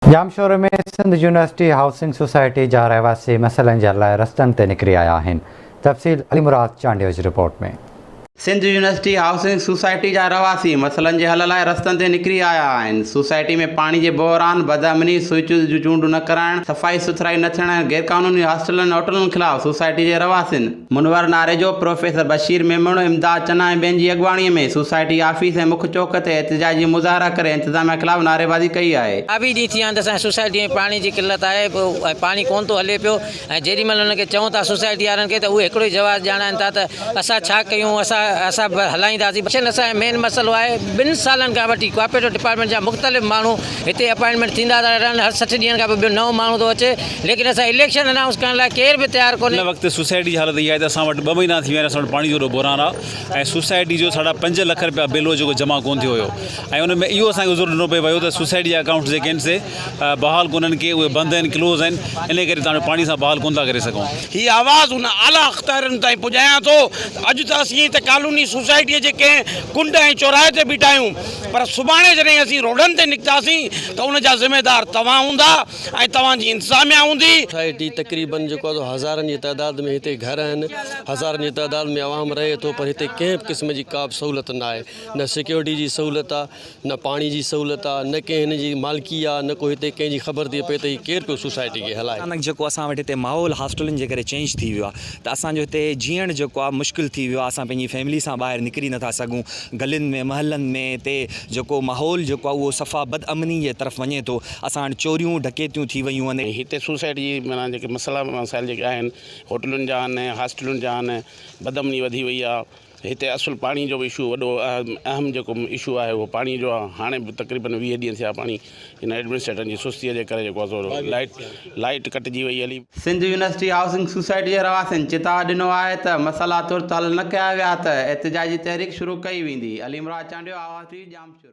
जामशोर में Sindh university housing society जा रहवासी मसइलनि जे लाइ रस्तनि ते निकिरी आया आहिनि। तफ़सील अली मुराद चांडियो जी रिपोर्ट में। सिंध यूनिवर्सिटी हाउसिंग सोसाइटी जा रहवासी मसइलनि जे हल लाइ रस्तनि ते निकिरी आया आहिनि। सोसाइटी में पाणी जे बहिरान, बदअमनी, स्विच जूं चूंड न कराइण, सफ़ाई सुथराई न थियण ऐं गैरकानूनी हॉस्टलनि होटलनि ख़िलाफ़ सोसाइटी जे रहवासियुनि मुनवर नारे जो प्रोफेसर बशीर मेमण, इमदाद चन्ना ऐं ॿियनि जी अॻुवाणीअ में सोसाइटी ऑफिस ऐं मुख्य चौक ते एहतिजाजी मुज़ाहरा करे इंतिज़ामिया ख़िलाफ़ नारेबाज़ी कई आहे। काफ़ी ॾींहं थी विया आहिनि त असांजी सोसाइटी में पाणी जी किल्लत आहे, पोइ पाणी कोन थो हले पियो ऐं जेॾीमहिल हुनखे चऊं था सोसाइटी वारनि खे त उहे हिकिड़ो ई जवाबु ॼाणाइनि था त असां छा कयूं, असां हलाईंदासीं। असांजो मेन मसइलो आहे 2 सालनि खां वठी कोऑपरेटिव डिपार्टमेंट जा मुख़्तलिफ़ माण्हू हिते अपॉइंटमेंट थींदा था रहनि। हर 60 ॾींहंनि खां पोइ ॿियो नओं माण्हू थो अचे, लेकिन असां इलेक्शन अनाउंस करण लाइ केर बि तयारु कोन्हे। हिन वक़्तु सोसाइटी जी हालत इहा आहे त असां वटि 2 महीना थी विया आहिनि, असां वटि पाणी जो बहिरान आहे ऐं सोसाइटी जो साढा 5 लख रुपया बिल हो जेको जमा कोन थियो हुयो ऐं उन में इहो असांखे ज़रूरु ॾिनो पियो वियो त सोसाइटी जा अकाउंट जेके आहिनि से बहाल कोन्हनि के, उहे बंदि आहिनि, क्लोज़ आहिनि, इन करे तव्हां पाणी सां बहाल कोन था करे सघूं। हीअ आवाज़ उन आला अख़्तियारनि ताईं पुॼायां थो। अॼु त असीं त कॉलोनी सोसाइटीअ जे कंहिं कुंड ऐं चौराहे ते बीठा आहियूं, पर सुभाणे जॾहिं असीं रोडनि ते निकितासीं त उन जा ज़िम्मेदार तव्हां हूंदा ऐं तव्हांजी इंतिज़ामिया हूंदी। सोसाइटी तक़रीबन जेको आहे हज़ारनि जी तइदाद में हिते घर आहिनि, हज़ारनि जी तइदाद में आवाम रहे थो, पर हिते कंहिं बि क़िस्म जी का बि सहूलियत न आहे। न सिक्योरिटी जी सहूलियत आहे, न पाणी जी सहूलियत आहे, न कंहिं हिन जी मालिकी आहे, न को हिते कंहिंजी ख़बर थी पए त हीउ केरु पियो सोसाइटी खे हलाए। अचानक जेको असां वटि हिते माहौल हॉस्टलनि जे करे चेंज थी वियो आहे त असांजो हिते जीअण जेको आहे मुश्किल थी वियो आहे। असां पंहिंजी फैमिली सां ॿाहिरि निकिरी नथा सघूं। गलियुनि में महलनि में हिते जेको माहौल जेको आहे उहो सफ़ा बदअमनी जे तरफ़ वञे थो। असां वटि चोरियूं डकैतियूं थी वियूं आहिनि। हिते सोसाइटी जी माना जेके मसाइल जेके आहिनि होटलुनि जा आहिनि, हॉस्टलुनि जा आहिनि, बदअमनी वधी वई आहे। हिते असुलु पाणी जो बि इशू वॾो अहम जेको इशू आहे उहो पाणी जो आहे। हाणे बि तक़रीबन 20 ॾींहं थिया पाणी हिन एडमिनिस्ट्रेटर जी सुस्तीअ जे करे जेको आहे लाइट कटिजी वई हली। सिंध यूनिवर्सिटी हाउसिंग सोसाइटी जे रहवासियुनि चिताव ॾिनो आहे त मसइला तुर्त हल न कया विया त एहतिजाजी तहरीक शुरू कई वेंदी। अली मुराद चांडियो, आवाज़ टीवी, जामशोर।